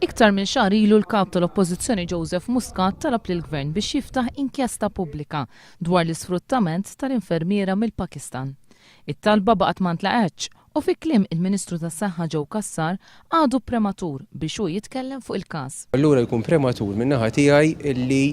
Iktar minn xahar ilu l-kap tal-Oppożizzjoni Joseph Muscat talab lill-Gvern biex jiftaħ inkjesta pubblika dwar l-isfruttament tal-infermiera mill-Pakistan. It-talba baqgħet ma ntlaqetx u fi kliem il-Ministru tas-Saħħa Joe Cassar għadu prematur biex hu jitkellem fuq il-każ. Allura jkun prematur min-naħa tiegħi illi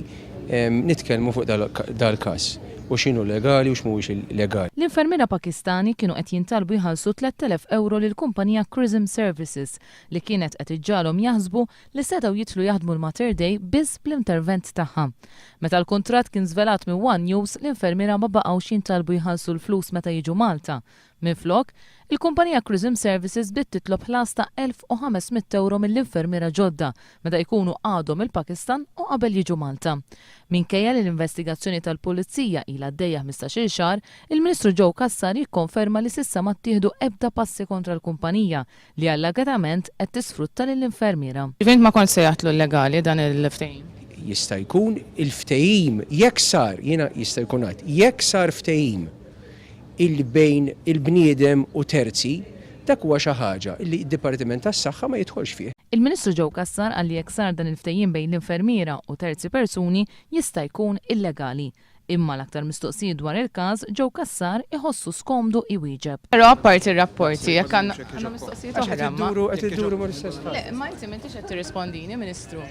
nitkellmu fuq dal-każ u x'inhu legali u x'mhuwiex legali. L-infermiera Pakistani kienu qed jintalbu jħallsu 3,000 euro lil kumpanija Chrism Services li kienet qed iġġalhom jaħsbu li setgħu jitlu jaħdmu l-Mater Dei biss bl-intervent tagħha. Meta l-kuntratt kien żvelat minn One News, l-infermiera ma baqgħux jintalbu jħallsu l-flus meta jiġu Malta. Minflok, il-kumpanija Chrism Services bdiet titlob ħlas ta' 1,500 euro mill-infermiera ġodda meta jkunu għadhom il-Pakistan u qabel jiġu Malta. Minkejja li l-investigazzjoni tal-Pulizija ilha għaddejja 15-il xahar, il-Ministru Joe Cassar jikkonferma li s'issa ma ttieħdu ebda passi kontra l-kumpanija li allegatament qed tisfrutta lill-infermiera. Ġivint ma kont se jaħtlu legali dan il-ftehim? Jista' jkun il-ftehim jekk sar, jiena jista' jkun jekk sar ftehim il-bejn il-bniedem u terzi, dak huwa xi ħaġa li d-Dipartiment tas-Saħħa ma jidħolx fih. Il-Ministru Joe Cassar għalli jekk sar dan il-ftehim bejn l-infermiera u terzi persuni jista' jkun illegali. Imma l-aktar mistoqsijiet dwar il-każ Joe Cassar iħossu skomdu iwieġeb. Però apparti r-rapporti, jekk għandna mistoqsijiet oħra. Qed idduru mal-istess ħaġa. Le, ma inti m'intix qed tirrispondini, Ministru.